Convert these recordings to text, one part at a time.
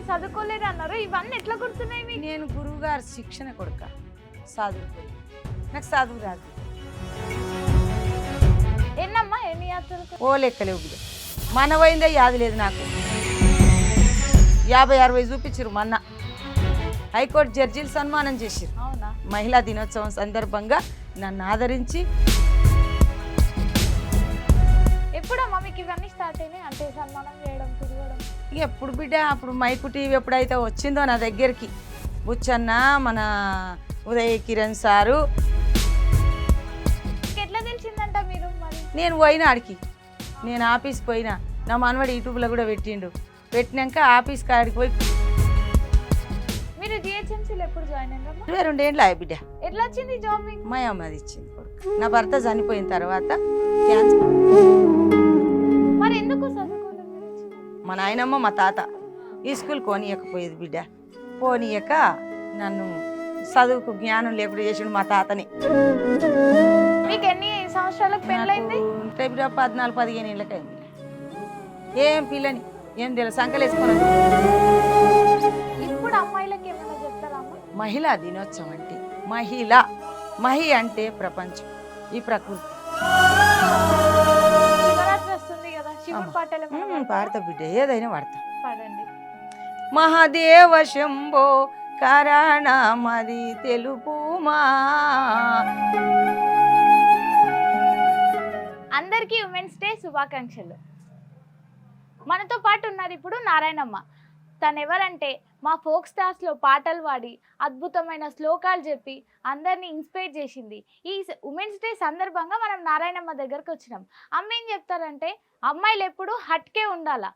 మీరు చదువుకోలేరు అన్నారు, ఇవన్నీ ఎట్లా గుర్తున్నాయి మీకు? నేను గురువు గారు శిక్షణ కొడుక చదువుకోలేదు, నాకు చదువు రాదు. ఎన్నమ్మా ఎన్ని యాత్రలు? ఓ లెక్కలేవు బిడ్డ, మన పోయిందే యాది లేదు నాకు. 50-60 చూపించారు మొన్న, హైకోర్టు జడ్జీలు సన్మానం చేసిరు. అవునా? మహిళా దినోత్సవం సందర్భంగా నన్ను ఆదరించి. ఎప్పుడమ్మా మీకు ఇవన్నీ స్టార్ట్ అయినాయి, అంటే సన్మానం చేయడం, తిరగడం? ఎప్పుడు బిడ్డ, అప్పుడు మైకు టీవీ ఎప్పుడైతే వచ్చిందో నా దగ్గరికి, బుచ్చన్న, మన ఉదయ్ కిరణ్ సారు. ఎట్లా తెలిసిందంట మీరు మరి? నేను పోయినా ఆడికి, నేను ఆఫీస్కి పోయినా, నా మనవాడు యూట్యూబ్లో కూడా పెట్టిండు. పెట్టినాక ఆఫీస్ కాడికి పోయి మీరు జిహెచ్ఎంసీలో ఎప్పుడు జాయిన్ అయ్యారమ్మా? 22 ఏళ్ళు అయ్యా బిడ్డ. ఎట్లా వచ్చింది జాబ్ మీకు? మా అమ్మది ఇచ్చింది కొడుకు. నా భర్త చనిపోయిన తర్వాత క్యాన్సర్. మరి ఎందుకు చదువుకోలేదు మీరు? మా నాయనమ్మ మా తాత ఈ స్కూల్ పోనీయకపోయేది బిడ్డ. పోనీయక నన్ను చదువుకు జ్ఞానం లేకుండా చేసిండు మా తాతని. మీకు ఎన్ని సంవత్సరాలకు పెళ్ళైంది? ఉంటే బిడ్డ 14-15 ఏళ్ళకైంది. ఏం పిల్లని ఏం తెలుసు, సంకలేసుకుని. ఇప్పుడు అమ్మాయిలకి ఏమైనా చెప్తారా అమ్మ? మహిళా దినోత్సవం అంటే మహి అంటే ప్రపంచం, ఈ ప్రకృతి. శివరాత్రి వస్తుంది కదా, శివుడు పాటలు పాడతా బిడ్డ, ఏదైనా పాడతా. పాడండి. మహాదేవ శంభో కారణమది తెలుపుమా. అందరికీ ఉమెన్స్ డే శుభాకాంక్షలు. మనతో పాటు ఉన్నారు ఇప్పుడు నారాయణమ్మ. తను ఎవరంటే మా ఫోక్ స్టార్స్లో పాటలు పాడి అద్భుతమైన శ్లోకాలు చెప్పి అందరినీ ఇన్స్పైర్ చేసింది. ఈ ఉమెన్స్ డే సందర్భంగా మనం నారాయణమ్మ దగ్గరకు వచ్చినాం. అమ్మ ఏం చెప్తారంటే, అమ్మాయిలు ఎప్పుడు హట్కే ఉండాలా,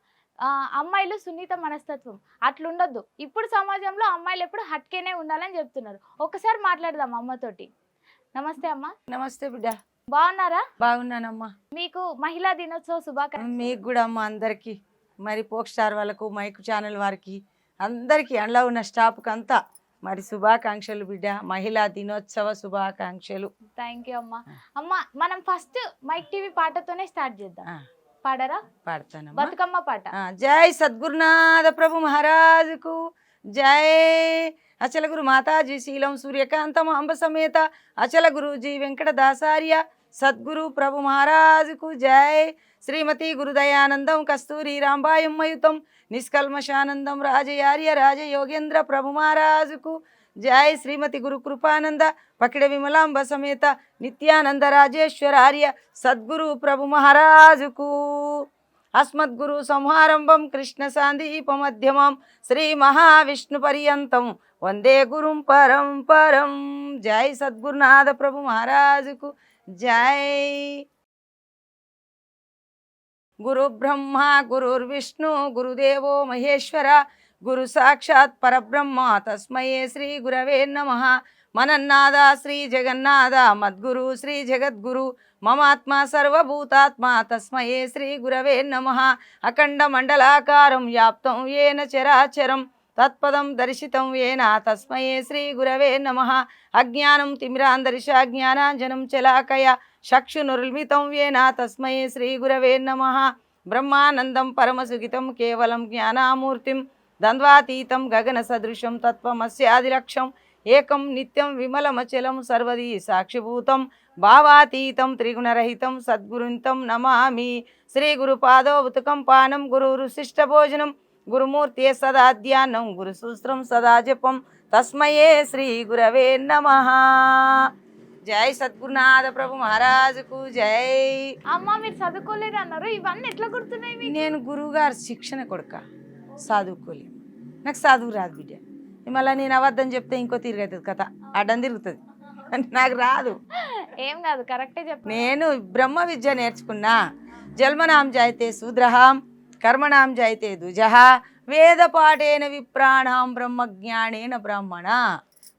అమ్మాయిలు సున్నిత మనస్తత్వం అట్లుండొద్దు. ఇప్పుడు సమాజంలో అమ్మాయిలు ఎప్పుడు హట్కేనే ఉండాలని చెప్తున్నారు. ఒకసారి మాట్లాడదాం అమ్మతోటి. నమస్తే అమ్మ. నమస్తే బిడ్డ. బాగున్నారా? బాగున్నానమ్మా. మీకు మహిళా దినోత్సవ శుభాకాంక్షలు. మీకు కూడా అమ్మ, అందరికీ, మరి పోక్ స్టార్ వాళ్ళకు, మైక్ ఛానల్ వారికి, అందరికీ, అందులో ఉన్న స్టాఫ్కి అంతా మరి శుభాకాంక్షలు బిడ్డ. మహిళా దినోత్సవ శుభాకాంక్షలు. థ్యాంక్ యూ అమ్మ. అమ్మ, మనం ఫస్ట్ మైక్ టీవీ పాటతోనే స్టార్ట్ చేద్దాం. పాడరా? పాడతానమ్మా. బతుకమ్మ పాట. జై సద్గురునాథ ప్రభు మహారాజుకు జై. అచల గురు మాతాజీ శీలం సూర్యకాంతం అంబ సమేత అచల గురుజీ వెంకటదాసార్య సద్గురు ప్రభు మహారాజుకు జై. శ్రీమతి గురుదయానందం కస్తూరి రాంబాయమ్మయుతం నిష్కల్మషానందం రాజయార్య రాజయోగేంద్ర ప్రభు మహారాజుకు జై. శ్రీమతి గురు కృపానంద పకిడ విమలాంబ సమేత నిత్యానంద రాజేశ్వరార్య సద్గురు ప్రభు మహారాజుకు. అస్మద్గురు సంహారంభం కృష్ణ సాందీపమధ్యమం శ్రీ మహావిష్ణు పర్యంతం వందే గురుం పరంపరం. జై సద్గురునాథ ప్రభు మహారాజుకు జై. గురు బ్రహ్మ గురుర్విష్ణు గురుదేవో మహేశ్వర గురు సాక్షాత్ పరబ్రహ్మ తస్మయే శ్రీ గురవే నమః. మనన్నాద శ్రీ జగన్నాథ మద్గురు శ్రీ జగద్గురు మమాత్మ సర్వభూతాత్మ తస్మయే శ్రీ గురవే నమః. అఖండ మండలాకారం వ్యాప్తం ఏన చరాచరం తత్పదం దర్శితం ఏన తస్మయే శ్రీ గురవే నమః. అజ్ఞానం తిమిరాంధరిష జ్ఞానాంజనం చలాకయ చక్షునుర్మితం ఏన తస్మయే శ్రీ గురవే నమః. బ్రహ్మానందం పరమసుఖితం కేవలం జ్ఞానామూర్తిం ద్వంద్వాతీతం గగన సదృశం తత్వమస్యాదిలక్ష్యం ఏకం నిత్యం విమలమచలం సర్వదీ సాక్షిభూతం భావాతీతం త్రిగుణరహితం సద్గురుంతం నమామి. శ్రీ గురుపాదో ఉతకం పానం గురు శిష్ట భోజనం గురుమూర్తే సదా ధ్యానం గురు సూత్రం సదా జపం తస్మయే శ్రీ గురవే నమః. జై సద్గురునాథ ప్రభు మహారాజుకు జై. అమ్మ, మీరు చదువుకోలేరు అన్నారు, ఇవన్నీ ఎట్లా గుర్తున్నాయి మీకు? నేను గురువు గారు శిక్షణ కొడుక చదువుకోలేదు, నాకు చదువు రాదు బిడ్డ. మళ్ళీ నేను అబద్ధం చెప్తే ఇంకో తిరుగుతుంది కథ, అడ్డం తిరుగుతుంది, నాకు రాదు. ఏం కాదు, కరెక్టే చెప్పు. నేను బ్రహ్మ విద్య నేర్చుకున్నా. జన్మనాం జాయితే శూద్రహాం కర్మణాం జాయితే దుజహ వేద పాఠేన విప్రాణాం బ్రహ్మజ్ఞానేన బ్రాహ్మణ.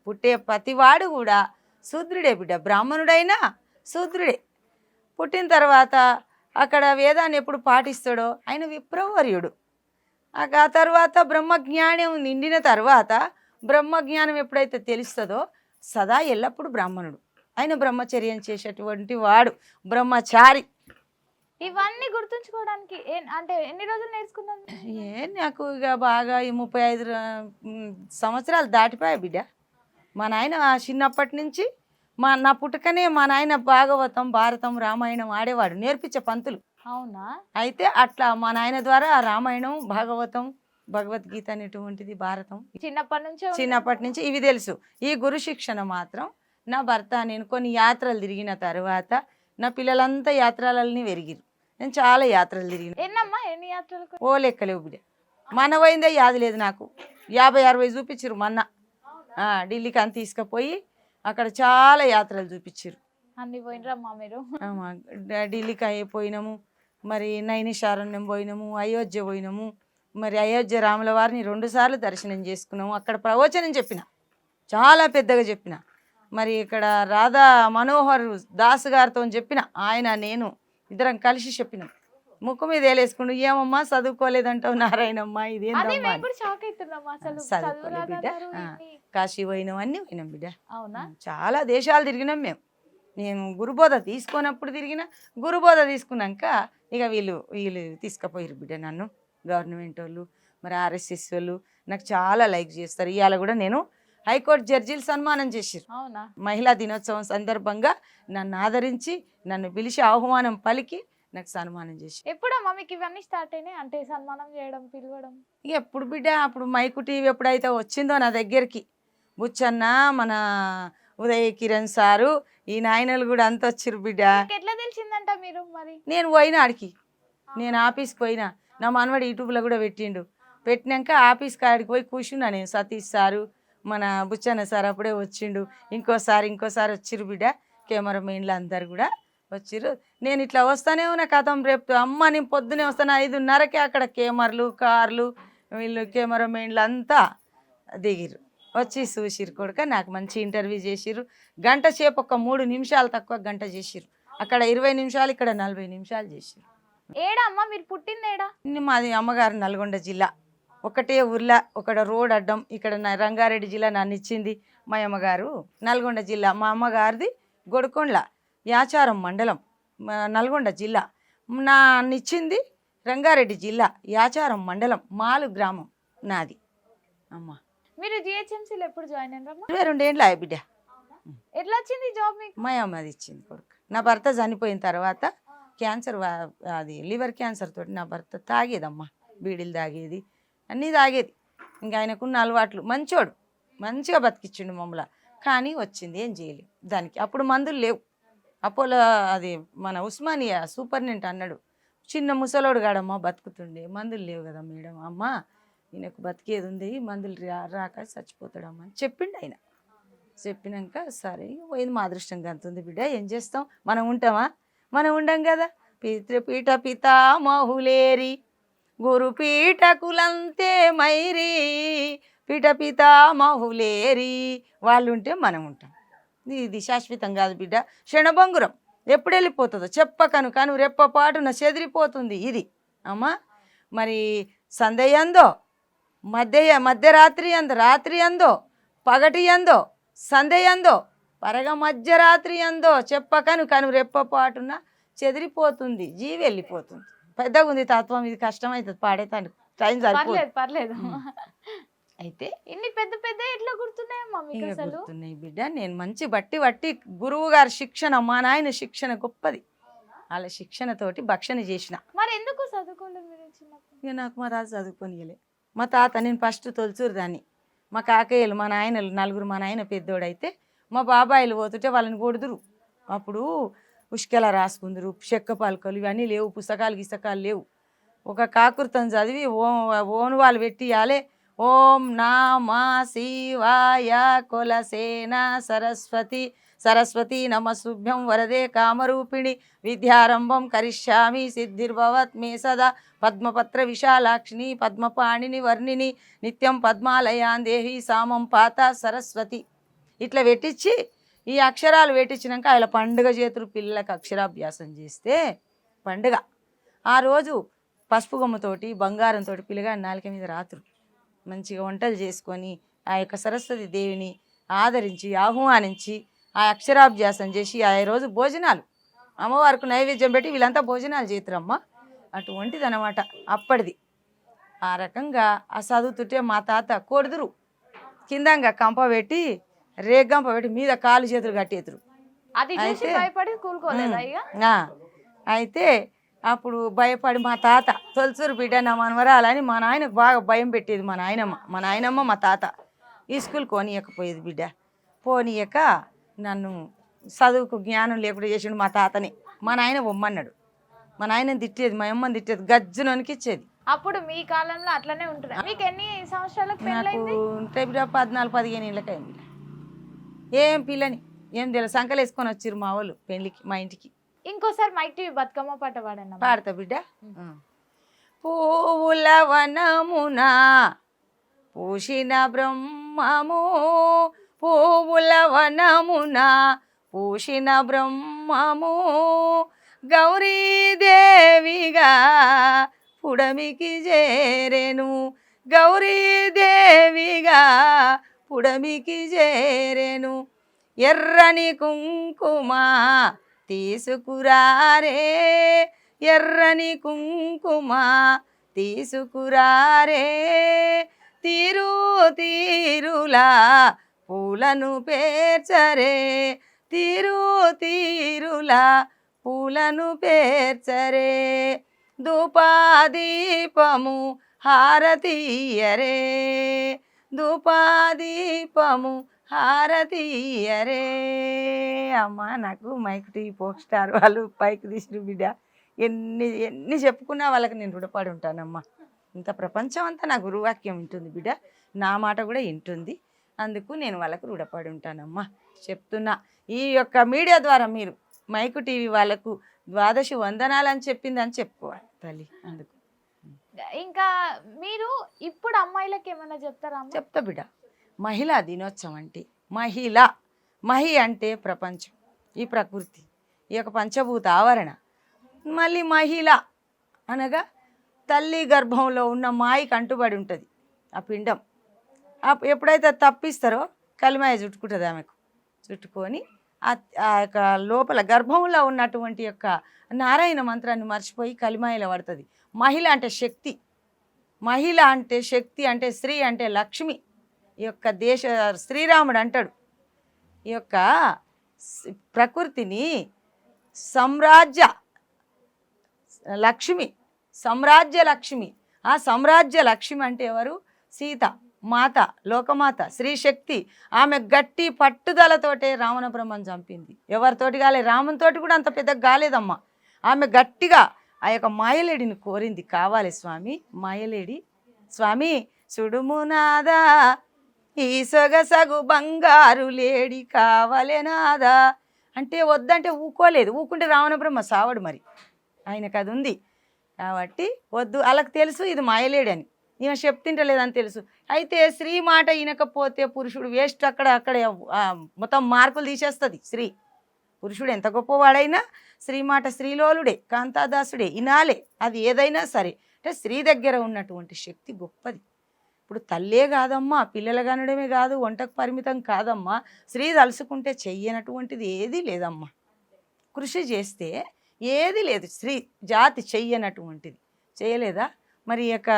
పుట్టే ప్రతివాడు కూడా శూద్రుడే బిడ్డ, బ్రాహ్మణుడైనా శూద్రుడే. పుట్టిన తర్వాత అక్కడ వేదాన్ని ఎప్పుడు పాటిస్తాడో ఆయన విప్రవర్యుడు. ఆ తర్వాత బ్రహ్మజ్ఞానం నిండిన తర్వాత బ్రహ్మజ్ఞానం ఎప్పుడైతే తెలుస్తుందో సదా ఎల్లప్పుడూ బ్రాహ్మణుడు. ఆయన బ్రహ్మచర్యం చేసేటువంటి వాడు బ్రహ్మచారి. ఇవన్నీ గుర్తుంచుకోవడానికి అంటే ఎన్ని రోజులు నేర్చుకున్నారు మీరు? నాకు ఇక బాగా ఈ 35 సంవత్సరాలు దాటిపోయాయి బిడ్డ. మా నాయన చిన్నప్పటి నుంచి నా పుట్టుకనే మా నాయన భాగవతం భారతం రామాయణం ఆడేవాడు, నేర్పించే పంతులు. అవునా? అయితే అట్లా మా నాయన ద్వారా ఆ రామాయణం భాగవతం భగవద్గీత అనేటువంటిది భారతం చిన్నప్పటి నుంచి ఇవి తెలుసు. ఈ గురు శిక్షణ మాత్రం నా భర్త నేను కొన్ని యాత్రలు తిరిగిన తర్వాత నా పిల్లలంతా యాత్రలని పెరిగిరు. నేను చాలా యాత్రలు తిరిగిన. ఎన్ని యాత్రలు? ఓ లెక్కలేవు బిడ్డ. మన పోయిందే యాది లేదు నాకు. 50-60 చూపించారు మొన్న. ఢిల్లీకి అని తీసుకుపోయి అక్కడ చాలా యాత్రలు చూపించారు. అన్ని పోయినరమ్మా మీరు? ఢిల్లీకి అయిపోయినాము, మరి నైనిషారణ్యం పోయినాము, అయోధ్య పోయినాము. మరి అయోధ్య రాముల వారిని 2 సార్లు దర్శనం చేసుకున్నాము. అక్కడ ప్రవచనం చెప్పిన, చాలా పెద్దగా చెప్పిన. మరి ఇక్కడ రాధా మనోహర్ దాస్ గారితో చెప్పిన, ఆయన నేను ఇద్దరం కలిసి చెప్పినాం. ముక్కు మీద వేలేసుకుంటూ ఏమమ్మా చదువుకోలేదంటావు నారాయణమ్మ, ఇదేంటమ్మా చదువుకోలే బిడ్డ. కాశీ పోయినాం, అన్నీ పోయినాం బిడ్డ. చాలా దేశాలు తిరిగినాం మేము. నేను గురుబోధ తీసుకున్నప్పుడు తిరిగిన, గురుబోధ తీసుకున్నాక ఇక వీళ్ళు తీసుకుపోయారు బిడ్డ నన్ను. గవర్నమెంట్ వాళ్ళు, మరి ఆర్ఎస్ఎస్ వాళ్ళు నాకు చాలా లైక్ చేస్తారు. ఇవాళ కూడా నేను హైకోర్టు జడ్జీలు సన్మానం చేసారు. మహిళా దినోత్సవం సందర్భంగా నన్ను ఆదరించి నన్ను పిలిచి ఆహ్వానం పలికి నాకు సన్మానం చేసి. ఎప్పుడమ్మా మీకు ఇవన్నీ స్టార్ట్ అయినాయి అంటే సన్మానం చేయడం, పిలవడం? ఎప్పుడు బిడ్డ, అప్పుడు మైకు టీవీ ఎప్పుడైతే వచ్చిందో నా దగ్గరికి, బుచ్చన్న, మన ఉదయ్ కిరణ్ సారు, ఈ నాయనలు కూడా అంత వచ్చిర్రు బిడ్డ. ఎట్లా తెలిసిందంట మీరు? మరి నేను పోయినా ఆడికి, నేను ఆఫీస్కి పోయినా. నా మనవాడు యూట్యూబ్లో కూడా పెట్టిండు. పెట్టినాక ఆఫీస్ కాడికి పోయి కూర్చున్నా నేను. సతీష్ సారు, మన బుచ్చన్న సార్ అప్పుడే వచ్చిండు. ఇంకోసారి వచ్చిర్రు బిడ్డ. కెమెరామెన్లు అందరు కూడా వచ్చిర్రు. నేను ఇట్లా వస్తానే ఉన్నా కథం. రేపు అమ్మ నేను పొద్దునే వస్తాను 5:30కే అక్కడ కెమెరాలు కార్లు వీళ్ళు కెమెరామెన్లు అంతా దిగిర్రు. వచ్చి చూసిర్రు కొడుక. నాకు మంచి ఇంటర్వ్యూ చేసిర్రు. గంట సేపు, ఒక 3 నిమిషాలు తక్కువ గంట చేసిర్రు. అక్కడ 20 నిమిషాలు, ఇక్కడ 40 నిమిషాలు చేసిర్రు. ఏడమ్మా మీరు పుట్టింది ఏడా? మాది అమ్మగారు నల్గొండ జిల్లా. ఒకటే ఊర్లో, ఒకటి రోడ్ అడ్డం. ఇక్కడ రంగారెడ్డి జిల్లా నన్ను ఇచ్చింది మా అమ్మగారు. నల్గొండ జిల్లా మా అమ్మగారిది గొడకొండ్ల యాచారం మండలం, నల్గొండ జిల్లా. నన్నిచ్చింది రంగారెడ్డి జిల్లా యాచారం మండలం మాలు గ్రామం నాది. అమ్మ మీరు జిహెచ్ఎంసీలో ఎప్పుడు జాయిన్ అయినారమ్మా? 22 ఏళ్ళు బిడ్డ. ఎట్లా వచ్చింది జాబ్ మీకు? మా అమ్మది ఇచ్చింది కొడుకు. నా భర్త చనిపోయిన తర్వాత క్యాన్సర్, అది లివర్ క్యాన్సర్ తోటి నా భర్త తాగేదమ్మా, బీడీలు తాగేది, అన్నీ తాగేది. ఇంకా ఆయనకున్న అలవాట్లు. మంచోడు, మంచిగా బతికిచ్చిండు మమ్మల్ని. కానీ వచ్చింది, ఏం చేయలేవు దానికి. అప్పుడు మందులు లేవు. అపోలో అది మన ఉస్మానియా సూపరింటెండెంట్ అన్నాడు, చిన్న ముసలోడు కాడమ్మా బతుకుతుండే, మందులు లేవు కదా మేడం. అమ్మ ఈయనకు బతికేది ఉంది, మందులు రాక చచ్చిపోతాడమ్మా అని చెప్పిండు ఆయన. చెప్పినాక సరే పోయింది. మా అదృష్టం గంతుంది బిడ్డ, ఏం చేస్తాం, మనం ఉంటామా? మనం ఉండం కదా. పితృపీఠ పితామహులేరి గురుపీఠ కులంతే మైరి, పీఠ పితామహులేరి వాళ్ళు ఉంటే మనం ఉంటాం. ఇది శాశ్వతం కాదు బిడ్డ, క్షణభంగురం. ఎప్పుడు వెళ్ళిపోతుందో చెప్పకను కను రెప్పపాటున చెదిరిపోతుంది ఇది. అమ్మా మరి సందేయందో, మధ్యరాత్రి అందో, రాత్రి అందో, పగటి అందో, సందేయందో, పరగ మధ్యరాత్రి అందో, చెప్పకను కను రెప్పపాటున చెదిరిపోతుంది, జీవి వెళ్ళిపోతుంది. పెద్దగా ఉంది తత్వం, ఇది కష్టమవుతుంది పాడేతాను, టైం సరిపోదు. పర్లేదు. అయితే ఇన్ని పెద్ద పెద్ద ఎట్లా గుర్తున్నాయమ్మా మీకు? గుర్తున్నాయి బిడ్డ. నేను మంచి బట్టి గురువు గారి శిక్షణ, మా నాయన శిక్షణ గొప్పది. వాళ్ళ శిక్షణతోటి భక్షణ చేసిన. మరి ఎందుకు చదువుకోలేదు మీరు చిన్నప్పుడు? ఇక నాకు మా తాత చదువుకోనియలే. మా తాత, నేను ఫస్ట్ తొలచూరు దాన్ని. మా కాకయ్యలు, మా నాయనలు నలుగురు, మా నాయన పెద్దోడైతే మా బాబాయిలు పోతుంటే వాళ్ళని కొడుదురు. అప్పుడు ఉష్కెల రాసుకుందరు, చెక్క పలకలు ఇవన్నీ లేవు, పుస్తకాలు లేవు. ఒక కాకృతం చదివి ఓను వాళ్ళు పెట్టియాలే. ఓం నామా శివాయ కొలసేన సరస్వతి సరస్వతి నమస్తుభ్యం వరదే కామరూపిణి విద్యారంభం కరిష్యామి సిద్ధిర్భవత్ మే సదా పద్మపత్ర విశాలాక్షిని పద్మపాణిని వర్ణిని నిత్యం పద్మాలయాన్ దేవి సామం పాత సరస్వతి. ఇట్లా పెట్టించి ఈ అక్షరాలు పెట్టించినాక ఆయన పండుగ చేతులు పిల్లలకు అక్షరాభ్యాసం చేస్తే పండుగ. ఆ రోజు పసుపు గొమ్మతోటి బంగారంతో పిల్లగా నాలుక మీద రాత్రులు మంచిగా వంటలు చేసుకొని ఆ యొక్క సరస్వతి దేవిని ఆదరించి ఆహ్వానించి ఆ అక్షరాభ్యాసం చేసి ఆ రోజు భోజనాలు అమ్మవారికి నైవేద్యం పెట్టి వీళ్ళంతా భోజనాలు చేతురమ్మ. అటువంటిది అనమాట అప్పటిది. ఆ రకంగా ఆ చదువుతుంటే మా తాత కొడుదురు కిందంగా కంప పెట్టి రేగంప పెట్టి మీద కాలు చేతులు కట్టేతురు. అది చూసి భయపడి కూలుకోలేదా ఇక? అయితే అప్పుడు భయపడి మా తాత తొలసూరు బిడ్డ నా మనవరాలని మా నాయనకు బాగా భయం పెట్టేది. మా నాయనమ్మ మా తాత ఈ స్కూల్ పోనీయకపోయేది బిడ్డ. పోనీయక నన్ను చదువుకు జ్ఞానం లేకుండా చేసిండు మా తాతని. మా నాయన బొమ్మన్నాడు. మా నాయనని తిట్టేది, మా అమ్మని తిట్టేది, గజ్జునోనికి ఇచ్చేది. అప్పుడు మీ కాలంలో అట్లనే ఉంటుంది. మీకు ఎన్ని సంవత్సరాలకు నాకు పెళ్ళైంది? ఉంటే బిడ్డ 14-15 ఏళ్ళకి అయింది. ఏం పిల్లని ఏం తెలియదు, సంకలు వేసుకొని వచ్చిర్రు మా వాళ్ళు పెళ్ళికి మా ఇంటికి. ఇంకోసారి మైక్ టీవీ బతుకమ్మ పాట పాడన్నా. పాడతా బిడ్డ. పువ్వుల వనమున పూసిన బ్రహ్మము, పువ్వుల వనమున పూసిన బ్రహ్మము, గౌరీదేవిగా పుడమికి చేరెను, గౌరీదేవిగా పుడమికి చేరెను, ఎర్రని కుంకుమ తీసుకురారే, ఎర్రని కుంకుమ తీసుకురారే, తీరు తీరులా పూలను పేర్చరే, తీరు తీరులా పూలను పేర్చరే, ధూపాదీపము హారతీయరే, ధూపాదీపము హారతీయరే. అమ్మ నాకు మైక్ టీవీ ఫోక్ స్టార్ వాళ్ళు పైకి తీసిన బిడ్డ. ఎన్ని ఎన్ని చెప్పుకున్నా వాళ్ళకి నేను రుణపడి ఉంటానమ్మా. ఇంత ప్రపంచం అంతా నా గురువాక్యం వింటుంది బిడ్డ, నా మాట కూడా వింటుంది. అందుకు నేను వాళ్ళకు రుణపడి ఉంటానమ్మా. చెప్తున్నా ఈ యొక్క మీడియా ద్వారా మీరు మైకు టీవీ వాళ్ళకు 12 వందనాలు అని చెప్పిందని చెప్పుకోవాలి తల్లి. అందుకు ఇంకా మీరు ఇప్పుడు అమ్మాయిలకి ఏమైనా చెప్తారా? చెప్తా బిడ్డ. మహిళా దినోత్సవం అంటే మహి అంటే ప్రపంచం, ఈ ప్రకృతి, ఈ యొక్క పంచభూత ఆవరణ. మళ్ళీ మహిళ అనగా తల్లి గర్భంలో ఉన్న మాయికి అంటుబడి ఉంటుంది ఆ పిండం. ఎప్పుడైతే తప్పిస్తారో కలిమాయ చుట్టుకుంటుంది ఆమెకు. చుట్టుకొని ఆ యొక్క లోపల గర్భంలో ఉన్నటువంటి యొక్క నారాయణ మంత్రాన్ని మర్చిపోయి కలిమాయలో పడుతుంది. మహిళ అంటే శక్తి, మహిళ అంటే శక్తి, అంటే స్త్రీ అంటే లక్ష్మి. ఈ యొక్క శ్రీరాముడు అంటాడు ఈ యొక్క ప్రకృతిని సామ్రాజ్య లక్ష్మి, సామ్రాజ్య లక్ష్మి. ఆ సామ్రాజ్య లక్ష్మి అంటే ఎవరు? సీత మాత, లోకమాత, శ్రీశక్తి. ఆమె గట్టి పట్టుదలతోటే రావణ బ్రహ్మను చంపింది. ఎవరితోటి కాలే, రామునితోటి కూడా అంత పెద్దగా కాలేదమ్మా. ఆమె గట్టిగా ఆ యొక్క మాయలేడిని కోరింది. కావాలి స్వామి మాయలేడి, స్వామి సుడుమునాదా ఈ సొగసగు బంగారు లేడి కావాలే నాదా అంటే వద్దంటే ఊకోలేదు. ఊకుంటే రావణ బ్రహ్మ సావడు, మరి ఆయనకు అది ఉంది కాబట్టి వద్దు. వాళ్ళకి తెలుసు ఇది మాయలేడి అని, ఈమె చెప్తింటలేదని తెలుసు. అయితే స్త్రీ మాట వినకపోతే పురుషుడు వేస్ట్. అక్కడే మొత్తం మార్కులు తీసేస్తుంది స్త్రీ. పురుషుడు ఎంత గొప్పవాడైనా స్త్రీ మాట శ్రీలోలుడే, కాంతాదాసుడే, ఇనాలే. అది ఏదైనా సరే అంటే స్త్రీ దగ్గర ఉన్నటువంటి శక్తి గొప్పది. ఇప్పుడు తల్లే కాదమ్మా, పిల్లలు కనడమే కాదు, వంటకు పరిమితం కాదమ్మా. స్త్రీ తలుసుకుంటే చెయ్యనటువంటిది ఏదీ లేదమ్మా. కృషి చేస్తే ఏది లేదు, స్త్రీ జాతి చెయ్యనటువంటిది చేయలేదా? మరి ఈ యొక్క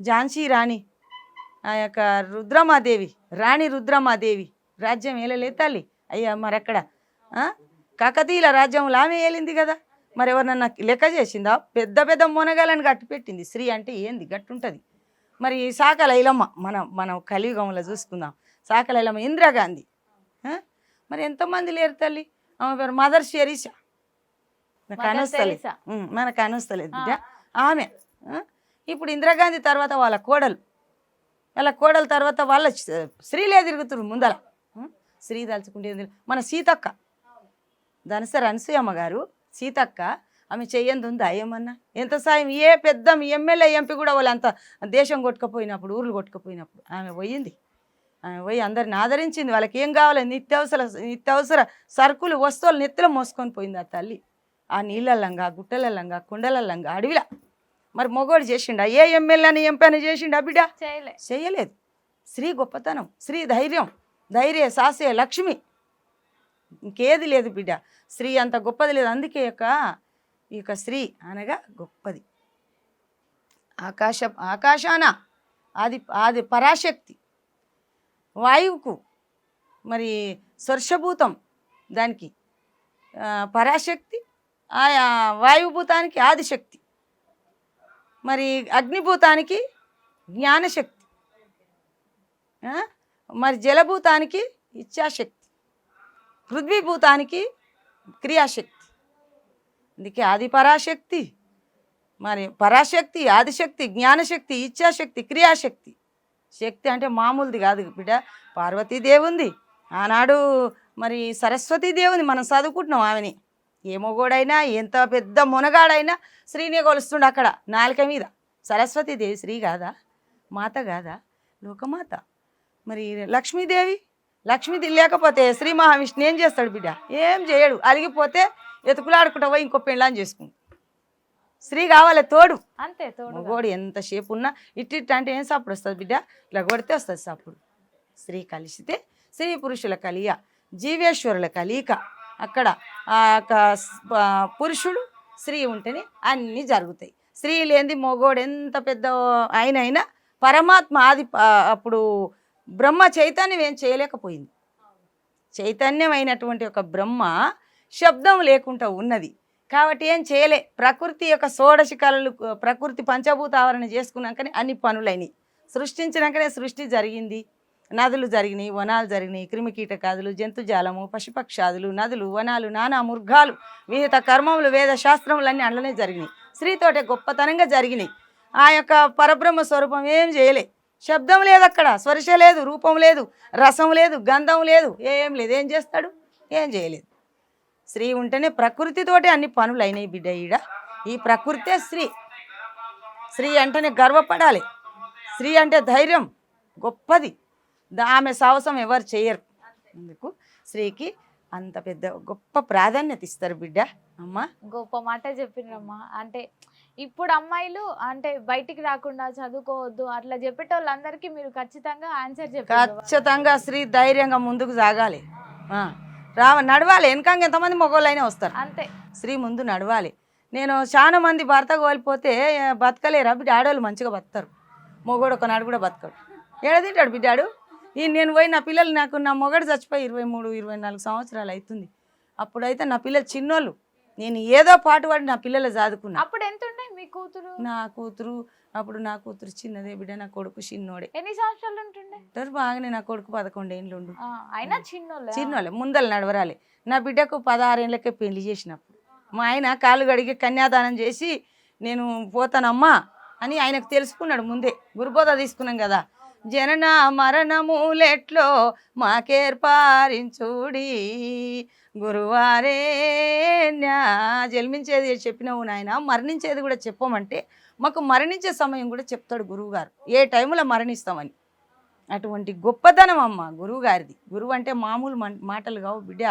ఝాన్సీ రాణి, ఆ యొక్క రుద్రమాదేవి, రాణి రుద్రమాదేవి రాజ్యం ఏలలేదు తల్లి. అయ్యా మరి అక్కడ కాకతీయుల రాజ్యంలో ఆమె ఏలింది కదా. మరి ఎవరినన్నా లెక్క చేసిందా? పెద్ద పెద్ద మొనగాలను గట్టి పెట్టింది. స్త్రీ అంటే ఏంది గట్టుంటుంది. మరి సాకల ఐలమ్మ, మనం కలియుగంలో చూసుకుందాం. సాకల ఐలమ్మ, ఇందిరాగాంధీ, మరి ఎంతమంది లేరు తల్లి. ఆమె పేరు మదర్ టెరెసా. మనకు అనొస్తలేదు బిడ్డ ఆమె. ఇప్పుడు ఇందిరాగాంధీ తర్వాత వాళ్ళ కోడలు తర్వాత వాళ్ళ స్త్రీలే తిరుగుతున్నారు ముందల. స్త్రీ తలుచుకుంటే మన సీతక్క, ధనసరి అనసూయమ్మ గారు, సీతక్క, ఆమె చెయ్యంది ఉందా ఏమన్నా? ఎంత సాయం ఏ పెద్ద ఎమ్మెల్యే ఎంపీ కూడా వాళ్ళు అంత దేశం కొట్టుకపోయినప్పుడు, ఊర్లు కొట్టుకపోయినప్పుడు ఆమె పోయింది. ఆమె పోయి అందరిని ఆదరించింది. వాళ్ళకి ఏం కావాలి నిత్యావసర సరుకులు వస్తువులు నెత్తిలో మోసుకొని పోయింది ఆ తల్లి. ఆ నీళ్ళల్లంగా, గుట్టలల్లంగా, కుండలల్లంగా, అడవిలా. మరి మొగోడు చేసిండా? ఏ ఎమ్మెల్యేని ఎంపీ అని చేసిండా బిడ్డ? చేయలేదు. స్త్రీ గొప్పతనం, స్త్రీ ధైర్యం, ధైర్య సాహసే లక్ష్మి. ఇంకేది లేదు బిడ్డ. స్త్రీ అంత గొప్పది లేదు. అందుకే ఈ యొక్క స్త్రీ అనగా గొప్పది. ఆకాశాన ఆది పరాశక్తి, వాయువుకు మరి స్వర్శభూతం దానికి పరాశక్తి, ఆయా వాయుభూతానికి ఆదిశక్తి, మరి అగ్నిభూతానికి జ్ఞానశక్తి, మరి జలభూతానికి ఇచ్ఛాశక్తి, పృథ్వీభూతానికి క్రియాశక్తి. అందుకే ఆది పరాశక్తి, మరి పరాశక్తి, ఆదిశక్తి, జ్ఞానశక్తి, ఇచ్ఛాశక్తి, క్రియాశక్తి. శక్తి అంటే మామూలుది కాదు బిడ్డ. పార్వతీదేవుంది ఆనాడు, మరి సరస్వతీదేవుంది. మనం చదువుకుంటున్నాం ఆమెని. ఏ మొగోడైనా ఎంత పెద్ద మునగాడైనా శ్రీనే కొలుస్తుండ అక్కడ నాలుక మీద. సరస్వతీదేవి శ్రీ కాదా? మాత కాదా? లోకమాత. మరి లక్ష్మీదేవి లేకపోతే శ్రీ మహావిష్ణు ఏం చేస్తాడు బిడ్డ? ఏం చేయడు. అలిగిపోతే ఎతుకులాడుకుంటా పోయి ఇంకో పెళ్ళాన్ని చేసుకుంటాడు. స్త్రీ కావాలి తోడు. అంతే తోడు. మగోడు ఎంతసేపు ఉన్నా ఇట్టిట్ అంటే ఏం సప్పుడు వస్తుంది బిడ్డ? ఇలా కొడితే వస్తుంది సప్పుడు. స్త్రీ కలిసితే స్త్రీ పురుషుల కలియ, జీవేశ్వరుల కలియిక. అక్కడ పురుషుడు స్త్రీ ఉంటేనే అన్నీ జరుగుతాయి. స్త్రీ లేనిది మగోడు ఎంత పెద్ద అయినా పరమాత్మ అప్పుడు బ్రహ్మ చైతన్యం ఏం చేయలేకపోయింది. చైతన్యమైనటువంటి ఒక బ్రహ్మ శబ్దం లేకుండా ఉన్నది కాబట్టి ఏం చేయలే. ప్రకృతి యొక్క షోడశ కళలు, ప్రకృతి పంచభూత ఆవరణ చేసుకున్నాకనే అన్ని పనులైనవి. సృష్టించినాకనే సృష్టి జరిగింది. నదులు జరిగినాయి, వనాలు జరిగినాయి, క్రిమికీటకాదులు, జంతుజాలము, పశుపక్షాదులు, నదులు, వనాలు, నానా మృగాలు, విహిత కర్మములు, వేద శాస్త్రములన్నీ అందులోనే జరిగినాయి. స్త్రీతోటే గొప్పతనంగా జరిగినాయి. ఆ యొక్క పరబ్రహ్మ స్వరూపం ఏం చేయలే. శబ్దం లేదు అక్కడ, స్పర్శ లేదు, రూపం లేదు, రసం లేదు, గంధం లేదు, ఏం లేదు. ఏం చేస్తాడు? ఏం చేయలేదు. స్త్రీ ఉంటేనే ప్రకృతితోటే అన్ని పనులు అయినాయి బిడ్డ. ఈడ ఈ ప్రకృతే స్త్రీ. స్త్రీ అంటేనే గర్వపడాలి. స్త్రీ అంటే ధైర్యం, గొప్పది. ఆమె సాహసం ఎవరు చేయరు. అందుకు స్త్రీకి అంత పెద్ద గొప్ప ప్రాధాన్యత ఇస్తారు బిడ్డ. అమ్మ గొప్ప మాట చెప్పినమ్మా. అంటే ఇప్పుడు అమ్మాయిలు అంటే బయటికి రాకుండా చదువుకోవద్దు అట్లా చెప్పేటోళ్ళందరికీ మీరు ఖచ్చితంగా ఆన్సర్ చెప్పారు. ఖచ్చితంగా స్త్రీ ధైర్యంగా ముందుకు సాగాలి, నడవాలి. వెనకంగా ఎంతమంది మగవాళ్ళైనా వస్తారు. అంతే. స్త్రీ ముందు నడవాలి. నేను చాలా మంది భర్త కోల్పోతే బతకలేరా బిడ్డ? ఆడవాళ్ళు మంచిగా బతుకుతారు. మొగోడు ఒకనాడు కూడా బతకడు. ఏడదింటాడు బిడ్డాడు. నేను పోయి నా పిల్లలు, నా మొగడు చచ్చిపోయి 23-24 సంవత్సరాలు అవుతుంది. అప్పుడైతే నా పిల్లలు చిన్నోళ్ళు. నేను ఏదో పాటు పడి నా పిల్లలు చదువుకున్నా. అప్పుడు ఎంత ఉండే మీ కూతురు? నా కూతురు చిన్నదే బిడ్డ. నా కొడుకు చిన్నోడే. ఎన్ని సంవత్సరాలు ఉంటుండే? బాగానే. నా కొడుకు 11 ఏళ్ళు ఉండు. అయినా చిన్నోళ్ళే ముందలు నడవరాలి. నా బిడ్డకు 16 ఏళ్ళకే పెళ్లి చేసినప్పుడు మా ఆయన కాళ్ళు గడిగి కన్యాదానం చేసి నేను పోతానమ్మా అని ఆయనకు తెలుసుకున్నాడు ముందే. గురుబోధ తీసుకున్నాం కదా. జనన మరణములెట్లో మాకేర్పారించుడి గురువారే జన్మించేది చెప్పినావు నాయన, మరణించేది కూడా చెప్పమంటే మాకు మరణించే సమయం కూడా చెప్తాడు గురువుగారు, ఏ టైంలో మరణిస్తామని. అటువంటి గొప్పతనం అమ్మ గురువు గారిది. గురువు అంటే మామూలు మాటలు కావు బిడ్డ.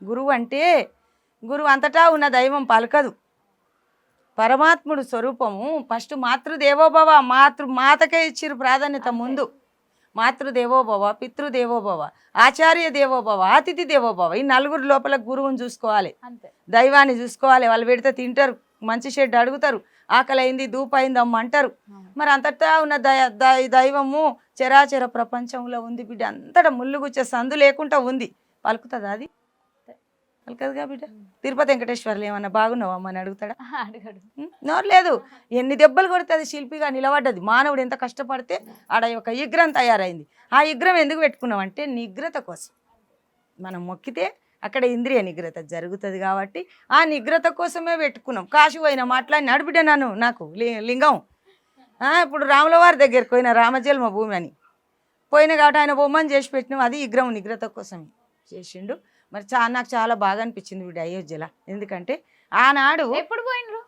గురువు అంతటా ఉన్న దైవం పలకదు. పరమాత్ముడు స్వరూపము. ఫస్ట్ మాతృదేవోభవ, మాతకే ఇచ్చిరు ప్రాధాన్యత ముందు. మాతృదేవోభవ, పితృదేవోభవ, ఆచార్య దేవోభవ, అతిథి దేవోభవ. ఈ నలుగురు లోపల గురువుని చూసుకోవాలి, దైవాన్ని చూసుకోవాలి. వాళ్ళు పెడితే తింటారు, మంచి షెడ్ అడుగుతారు, ఆకలి అయింది దూపైంది అమ్మ అంటారు. మరి అంతటా ఉన్న దైవము చరాచర ప్రపంచంలో ఉంది బిడ్డ. అంతటా ముళ్ళుగుచ్చే సందు లేకుండా ఉంది. పలుకుతుందా? అది పలకదుగా బిడ్డ. తిరుపతి వెంకటేశ్వర్లు ఏమన్నా బాగున్నావా అమ్మని అడుగుతాడా? అడగడు. నోరు లేదు. ఎన్ని దెబ్బలు కొడితే అది శిల్పిగా నిలబడ్డది. మానవుడు ఎంత కష్టపడితే ఆడ యొక్క విగ్రహం తయారైంది. ఆ విగ్రహం ఎందుకు పెట్టుకున్నాం అంటే నిగ్రత కోసం. మనం మొక్కితే అక్కడ ఇంద్రియ నిగ్రత జరుగుతుంది కాబట్టి ఆ నిగ్రత కోసమే పెట్టుకున్నాం. కాశీ పోయినా మాట్లాడి నడిబిడ్డ నాకు లింగం. ఇప్పుడు రాముల వారి దగ్గరికి పోయిన రామజన్మ భూమి అని పోయిన కాబట్టి ఆయన బొమ్మని చేసి పెట్టినాం. అది విగ్రహం నిగ్రత కోసమే చేసిండు. మరి నాకు చాలా బాగా అనిపించింది వీడు అయోధ్యలో. ఎందుకంటే ఆనాడు ఎప్పుడు పోయినరు?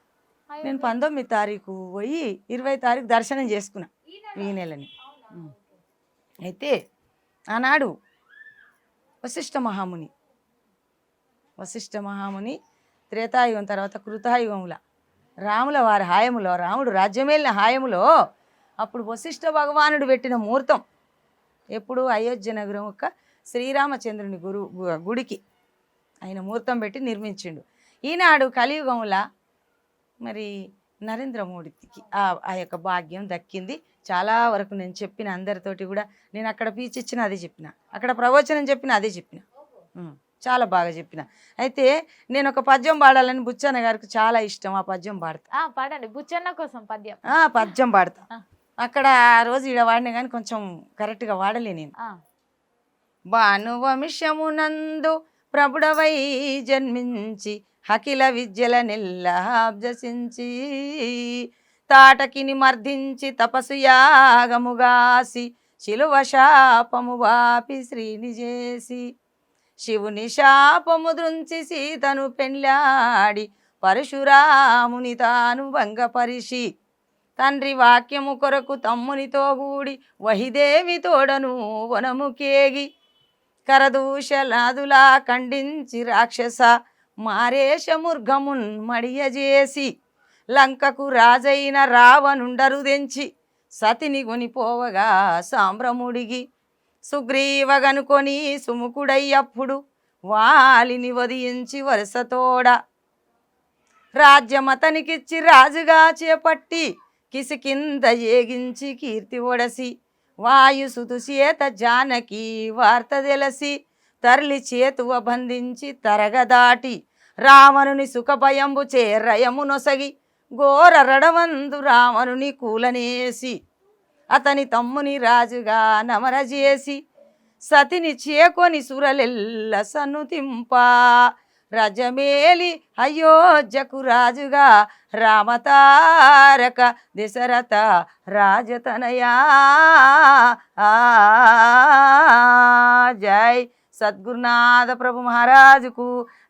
నేను 19 తారీఖు పోయి 20 తారీఖు దర్శనం చేసుకున్నా ఈ నెలని. అయితే ఆనాడు వశిష్ఠ మహాముని త్రేతాయుగం తర్వాత కృతాయుగంలో రాముల వారి హాయములో, రాముడు రాజ్యమేలిన హాయములో అప్పుడు వశిష్ఠ భగవానుడు పెట్టిన ముహూర్తం. ఎప్పుడు? అయోధ్య నగరం యొక్క శ్రీరామచంద్రుని గుడికి ఆయన ముహూర్తం పెట్టి నిర్మించిండు. ఈనాడు కలియుగంలా మరి నరేంద్ర మోడీకి ఆ యొక్క భాగ్యం దక్కింది. చాలా వరకు నేను చెప్పిన అందరితోటి కూడా, నేను అక్కడ పీచ్ ఇచ్చిన అదే చెప్పిన, అక్కడ ప్రవచనం చెప్పిన అదే చెప్పిన, చాలా బాగా చెప్పిన. అయితే నేను ఒక పద్యం పాడాలని బుచ్చన్న గారికి చాలా ఇష్టం. ఆ పద్యం పాడతా. పాడండి బుచ్చన్న కోసం పద్యం. పద్యం పాడతా. అక్కడ ఆ రోజు ఈడ వాడినా కానీ కొంచెం కరెక్ట్గా వాడలే నేను. భానువంశమునందు ప్రభుడవై జన్మించి అఖిల విద్యల నెల్లాబ్జసించి తాటకిని మర్దించి తపసు యాగముగాసి శిలువ శాపము వాపి శ్రీని చేసి శివుని శాపము దృంచి సీతను పెండ్లాడి పరశురాముని తాను భంగపరిచి తండ్రి వాక్యము కొరకు తమ్మునితో కూడి వహిదేవి తోడను వనముకేగి కరదూషలాదులా ఖండించి రాక్షస మారేషముర్గమున్ మడియజేసి లంకకు రాజైన రావణుండరుదెంచి సతిని కొనిపోవగా సాంబ్రముడిగి సుగ్రీవగనుకొని సుముఖుడయ్యప్పుడు వాలిని వదియించి వరుసతోడ రాజ్యమతనికిచ్చి రాజుగా చేపట్టి కిసికింద ఏగించి కీర్తి ఒడసి వాయుసుతు చేత జానకి వార్త తెలిసి తరలి చేతువ బంధించి తరగదాటి రావణుని సుఖభయంబు చేరయము నొసగి ఘోర రడవందు రావణుని కూలనేసి అతని తమ్ముని రాజుగా నమరజేసి సతిని చేకొని సురలెల్ల సన్నుతింప రజమేలి అయోధ్యకు రాజుగా రామతారక దశరథ రాజతనయా. జై సద్గురునాథ ప్రభు మహారాజుకు,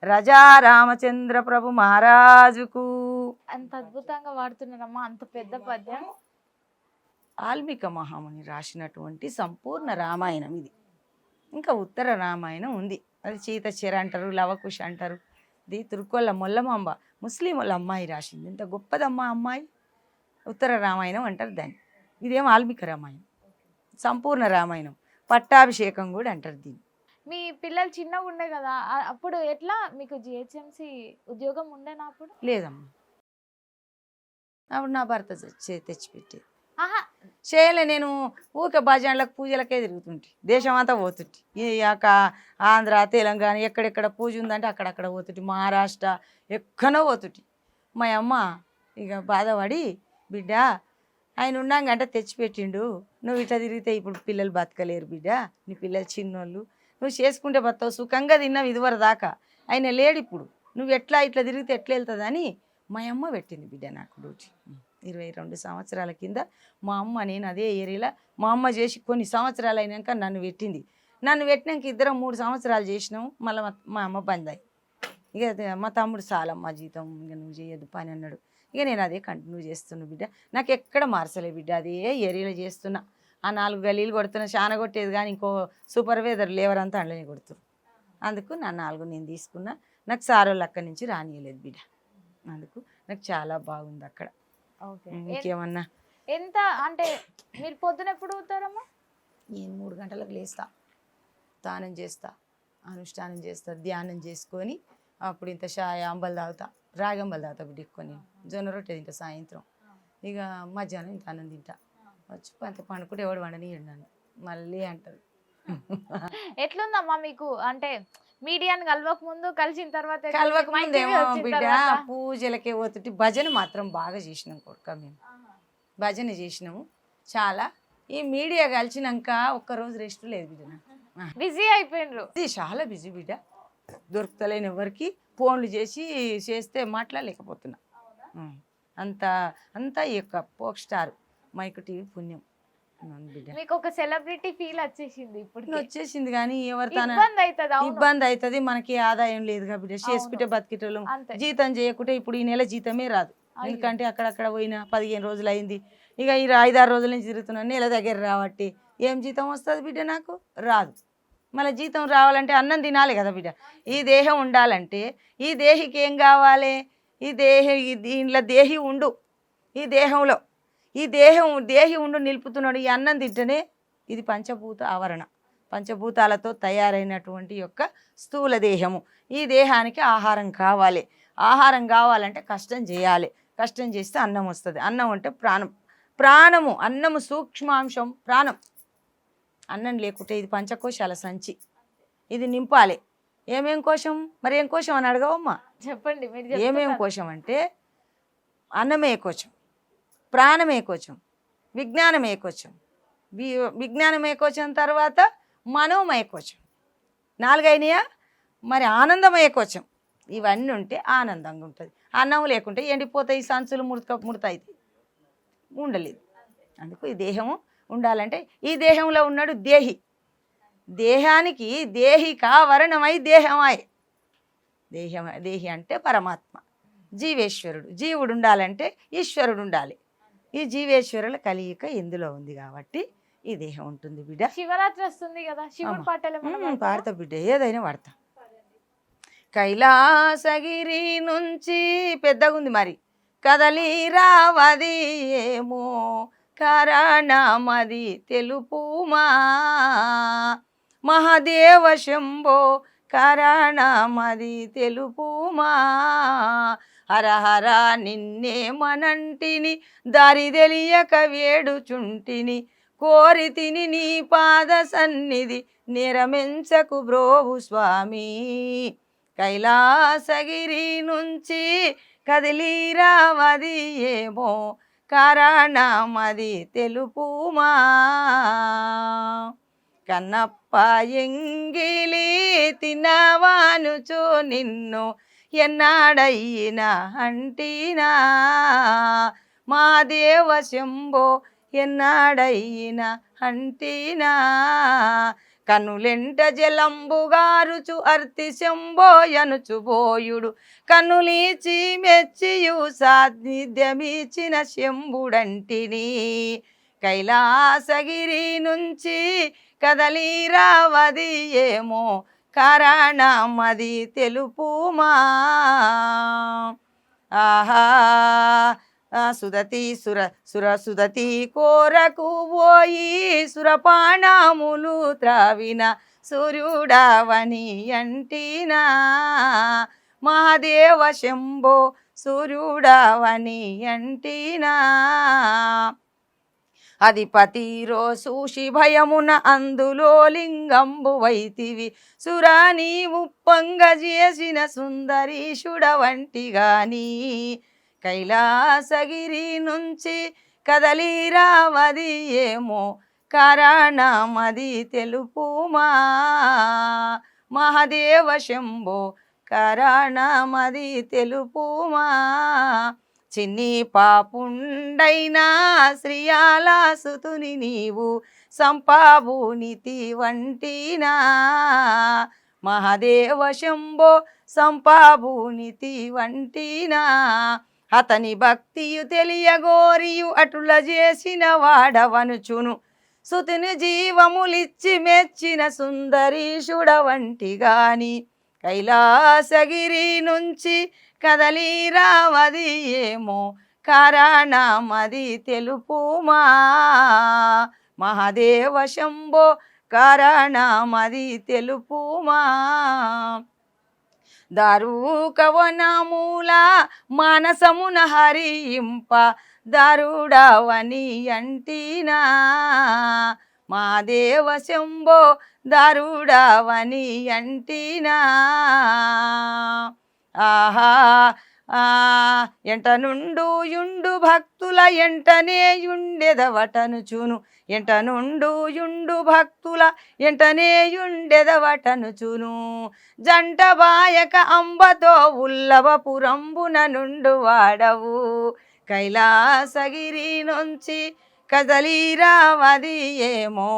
రజా రామచంద్ర ప్రభు మహారాజుకు. అంత అద్భుతంగా వాడుతున్నారమ్మా, అంత పెద్ద పద్యం. వాల్మీకి మహాముని రాసినటువంటి సంపూర్ణ రామాయణం ఇది. ఇంకా ఉత్తర రామాయణం ఉంది, అది చీత చెర అంటారు, లవకుశ అంటారు. ఇది తుర్కొల్ల మొల్లమాంబ ముస్లిం వాళ్ళ అమ్మాయి రాసింది. ఇంత గొప్పదమ్మా అమ్మాయి. ఉత్తర రామాయణం అంటారు దాన్ని. ఇదేం వాల్మీకి రామాయణం, సంపూర్ణ రామాయణం. పట్టాభిషేకం కూడా అంటారు దీన్ని. మీ పిల్లలు చిన్నగా ఉండే కదా, అప్పుడు ఎట్లా మీకు జిహెచ్ఎంసి ఉద్యోగం ఉండేనా అప్పుడు? లేదమ్మా, అప్పుడు నా భర్త తెచ్చిపెట్టేది. చేయలే, నేను ఊరికే భజనలకు పూజలకే తిరుగుతుంటే, దేశం అంతా పోతుంటే. ఈ యొక్క ఆంధ్ర తెలంగాణ ఎక్కడెక్కడ పూజ ఉందంటే అక్కడక్కడ పోతుంటే, మహారాష్ట్ర ఎక్కడో పోతుంటే. మా అమ్మ ఇక బాధపడి, బిడ్డ ఆయన ఉన్నాకంటే తెచ్చిపెట్టిండు, నువ్వు ఇట్లా తిరిగితే ఇప్పుడు పిల్లలు బతకలేరు బిడ్డ, నీ పిల్లలు చిన్నోళ్ళు, నువ్వు చేసుకుంటే బతావు, సుఖంగా తిన్నావు ఇదివరకు దాకా, ఆయన లేడు ఇప్పుడు, నువ్వు ఎట్లా ఇట్లా తిరిగితే ఎట్లా వెళ్తుందని మా అమ్మ పెట్టింది బిడ్డ నాకు డ్యూటీ. 22 సంవత్సరాల కింద మా అమ్మ, నేను అదే ఏరియాలో మా అమ్మ చేసి కొన్ని సంవత్సరాలు అయినాక నన్ను పెట్టింది. నన్ను పెట్టినాక 3 సంవత్సరాలు చేసినాము, మళ్ళీ మా అమ్మ బంద్ అయ్యి. ఇక మా తమ్ముడు చాలమ్మ జీతం, ఇక నువ్వు చేయొద్దు పని అన్నాడు. ఇక నేను అదే కంటిన్యూ చేస్తున్నా బిడ్డ, నాకు ఎక్కడ మార్చలే బిడ్డ, అదే ఏరియాలో చేస్తున్నా. ఆ 4 గలీలు కొడుతున్నా, చాలా కొట్టేది కానీ ఇంకో సూపర్వైజర్ లేవరంతా అందులోనే కొడుతున్నారు. అందుకు నా 4 నేను తీసుకున్నా. నాకు సారోళ్ళు అక్కడి నుంచి రానియలేదు బిడ్డ, అందుకు నాకు చాలా బాగుంది అక్కడ. ఇంకేమన్నా ఎంత అంటే మీరు పొద్దున ఎప్పుడు అవుతారమ్మా? నేను 3 గంటలకు లేస్తా, స్నానం చేస్తా, అనుష్ఠానం చేస్తా, ధ్యానం చేసుకొని అప్పుడు ఇంత షాయ అంబలు తాగుతా, రాగి అంబలు తాగుతా బిడ్డ ఎక్కువ. నేను జొన్న రొట్టె తింటా సాయంత్రం, ఇక మధ్యాహ్నం ఇంత అన్నం తింటా. వచ్చి అంత పండుకుంటే ఎవడు వండనియడు నన్ను మళ్ళీ అంటారు. ఎట్లుందమ్మా మీకు, అంటే మీడియాని కలవక ముందు కలిసిన తర్వాత? కలవక ముందేమో బిడ్డ పూజలకే పోతుంటే, భజన మాత్రం బాగా చేసినాం కొడుక, మేము భజన చేసినాము చాలా. ఈ మీడియా కలిసినాక ఒక్కరోజు రెస్ట్ లేదు బిడ్డ, బిజీ అయిపోయినరు. ఇది చాలా బిజీ బిడ్డ, దొరుకుతలేని ఎవరికి ఫోన్లు చేస్తే మాట్లాడలేకపోతున్నా. అంతా ఈ యొక్క పోక్ స్టార్ మైకు టీవీ పుణ్యం బిడ్డ. మీకు ఒక సెలబ్రిటీ ఫీల్ వచ్చేసింది ఇప్పుడు? వచ్చేసింది కానీ ఎవరితో ఇబ్బంది అవుతుంది, మనకి ఆదాయం లేదుగా బిడ్డ. చేసుకుంటే బతికేటోళ్ళం, జీతం చేయకుంటే ఇప్పుడు ఈ నెల జీతమే రాదు. ఎందుకంటే అక్కడక్కడ పోయినా 15 రోజులు అయింది, ఇక ఈ 5-6 రోజుల నుంచి తిరుగుతున్నాను, నెల దగ్గర రాబట్టి ఏం జీతం వస్తుంది బిడ్డ? నాకు రాదు. మళ్ళీ జీతం రావాలంటే అన్నం తినాలి కదా బిడ్డ. ఈ దేహం ఉండాలంటే ఈ దేహికి ఏం కావాలి? దీంట్లో దేహి ఉండు, ఈ దేహంలో దేహి ఉండు నిలుపుతున్నాడు. ఈ అన్నం తింటేనే ఇది పంచభూత ఆవరణ, పంచభూతాలతో తయారైనటువంటి యొక్క స్థూల దేహము. ఈ దేహానికి ఆహారం కావాలి. ఆహారం కావాలంటే కష్టం చేయాలి. కష్టం చేస్తే అన్నం వస్తుంది. అన్నం అంటే ప్రాణం. ప్రాణము, అన్నము సూక్ష్మాంశం ప్రాణం. అన్నం లేకుంటే ఇది పంచకోశాల సంచి, ఇది నింపాలి. ఏమేం కోశం? మరి ఏం కోశం అని అడగవమ్మా? చెప్పండి మీరు. ఏమేం కోశం అంటే అన్నమే కోశం, ప్రాణమే కోశం, విజ్ఞానమే కోశం, విజ్ఞానమే కోశం, తర్వాత మనోమయ కోశం. 4 అయినాయా? మరి ఆనందమయ కోశం. ఇవన్నీ ఉంటే ఆనందంగా ఉంటుంది. అన్నం లేకుంటే ఎండిపోతాయి, సంచులు ముడతాయి, ఉండలేదు. అందుకు ఈ దేహము ఉండాలంటే ఈ దేహంలో ఉన్నాడు దేహి. దేహానికి దేహిక వర్ణమై దేహమై. దేహి అంటే పరమాత్మ, జీవేశ్వరుడు. జీవుడు ఉండాలంటే ఈశ్వరుడు ఉండాలి. ఈ జీవేశ్వరుల కలియిక ఇందులో ఉంది కాబట్టి ఈ దేహం ఉంటుంది బిడ్డ. శివరాత్రి వస్తుంది కదా, శివుడు పాటలు పాడతా బిడ్డ, ఏదైనా పాడతా. కైలాసగిరి నుంచి పెద్దగుంది మరి కదలి రావది ఏమో కారణమది తెలుపుమా మహాదేవ శంభో కారణమది తెలుపుమా. హరహర నిన్నే మనంటిని దారి తెలియక వేడుచుంటిని కోరితిని నీ పాద సన్నిధి నిరమించకు బ్రోవు స్వామి. కైలాసగిరి నుంచి కదిలి రావది ఏమో కారణమది తెలుపుమా. కన్నప్ప ఎంగిలి తినవానుచు నిన్ను ఎన్నాడయ్యినా అంటినా మాదేవ శంభో ఎన్నాడయ్యినా అంటినా. కనులెంట జలంబుగారుచు అర్తి శంభోయనుచు బోయుడు కన్నులీచి మెచ్చియు సాన్నిధ్యమిచిన శంభుడంటిని. కైలాసగిరి నుంచి కదలి రావది ఏమో కారణమది తెలుపుమా. ఆహా సుదతి సుదతి కోరకు పోయి సురపాణములు త్రావిన సూర్యుడవని అంటినా మహాదేవ శంభో సూర్యుడవని అంటినా. అధిపతి రోసు శిభయమున అందులో లింగంబు వైతివి సురాని ఉప్పంగ చేసిన సుందరీషుడ వంటిగాని. కైలాసగిరి నుంచి కదలి రావది ఏమో కారణమది తెలుపుమా మహాదేవ శంభో కారణమది తెలుపుమా. చిన్ని పాపుండైనా శ్రీయాలాసుతుని నీవు సంపాబునితి వంటినా మహాదేవ శంభో సంపాబునితి వంటినా. అతని భక్తియు తెలియగోరియు అటుల చేసిన వాడవనుచును సుతుని జీవములిచ్చి మెచ్చిన సుందరీషుడ వంటిగాని. కైలాసగిరి నుంచి కదలి రావది ఏమో కారణమది తెలుపుమా మహాదేవ శంభో కారణమది తెలుపుమా. దారుకవనమూల మానసమున హరింప దారుడవని అంటినా మహాదేవ శంభో దారుడవని అంటినా. ఆహా ఎంట నుండు యుండు భక్తుల ఎంటనే యుండెదవటనుచును ఎంట నుండు యుండు భక్తుల ఎంటనే యుండెదవటనుచును. జంట బాయక అంబతో ఉల్లవపురంబున నుండు వాడవు. కైలాసగిరి నుంచి కదలి రావది ఏమో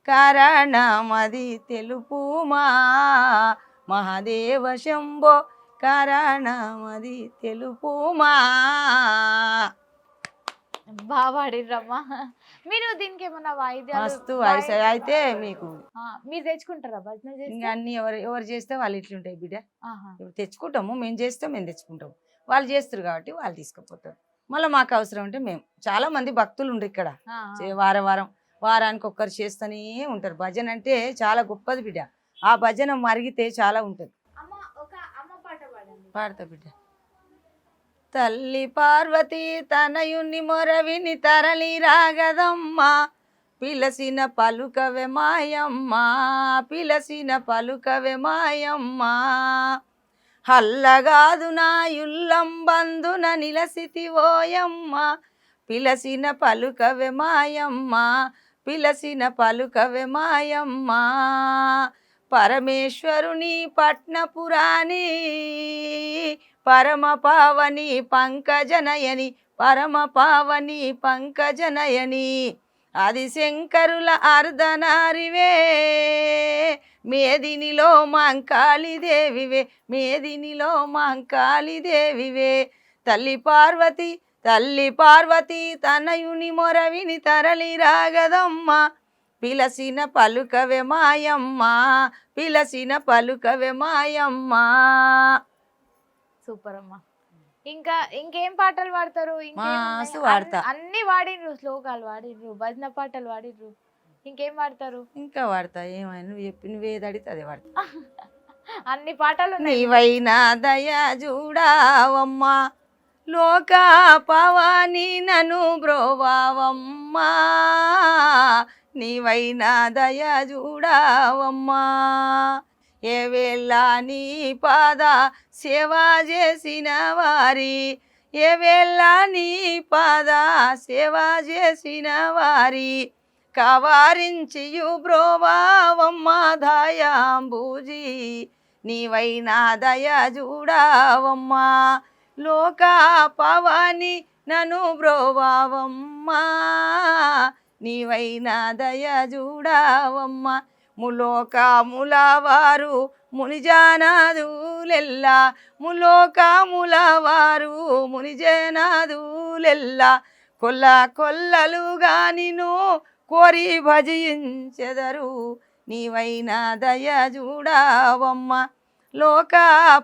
కారణమది తెలుపుమా మహాదేవ శంభో కారణమది తెలుపుమా. బాగా పాడిర్రమ్మా. మీరు దీనికి ఏమన్నా వాయిద్యాలు మస్తు అయితే మీకు మీరు తెచ్చుకుంటారా భజన చేసి? ఇంకా అన్ని ఎవరు చేస్తే వాళ్ళు ఇట్లుంటాయి బిడ్డ. ఆహా. ఇప్పుడు తెచ్చుకుంటాము, మేము చేస్తే మేము తెచ్చుకుంటాము, వాళ్ళు చేస్తారు కాబట్టి వాళ్ళు తీసుకుపోతారు. మళ్ళీ మాకు అవసరం ఉంటే మేము. చాలా మంది భక్తులు ఉండరు ఇక్కడ. ఆ, వారం వారం వారానికి ఒక్కరు చేస్తూనే ఉంటారు. భజన అంటే చాలా గొప్పది బిడ్డ. ఆ భజన మరిగితే చాలా ఉంటుంది. అమ్మ ఒక అమ్మ పాట పాడండి. పాడతా బిడ్డ. తల్లి పార్వతి తనయుని మొరవిని తరలి రాగదమ్మ, పిలసిన పలుకవే మాయమ్మ, పిలసిన పలుకవే మాయమ్మ. హల్లగాదు నా యుల్లం బంధున నిలసితి ఓయమ్మ, పిలసిన పలుకవే మాయమ్మ, పిలసిన పలుకవే మాయమ్మ. పరమేశ్వరుని పట్నపురాణి పరమ పావని పంకజనయని, పరమ పావని పంకజనయని. ఆది శంకరుల అర్ధనారివే, మేదినిలో మాంకాళిదేవివే, మేదినిలో మాంకాళిదేవివే. తల్లి పార్వతి తల్లి పార్వతి తనయుని మొరవిని తరలి రాగదమ్మ, పిలసిన పలుకవే మాయమ్మ, పిలసిన పలుకవే మాయమ్మ. సూపర్ అమ్మ. ఇంకా ఇంకేం పాటలు పాడతారు? మస్తు పాడతా. అన్ని వాడిర్రు, శ్లోకాలు వాడిర్రు, భజన పాటలు వాడిర్రు, ఇంకేం పాడతారు? ఇంకా వాడతా. ఏమైనా నువ్వు చెప్పి నువ్వేది అడిగితే అదే వాడతా. అన్ని పాటలు ఉన్నాయి. నీవైనా దయ చూడావమ్మా, లోక పవాని నను బ్రోవావమ్మా, నీవైనా దయ చూడావమ్మా. ఏ వేళ నీ పాద సేవ చేసిన వారి, ఏ వేళ నీ పాద సేవ చేసిన వారి, కవారించియు బ్రోవావమ్మ దయాంబూజీ, నీవైనా దయ చూడావమ్మా, లోక పవాని నను బ్రోవావమ్మా, నీవైనా దయ చూడావమ్మ. ములోకములవారు మునిజానాదులెల్లా, ములోకములవారు మునిజనాదులెల్లా, కొల్ల కొల్లలుగా నిన్ను కోరి భజించెదరు, నీవైనా దయ చూడావమ్మ, లోక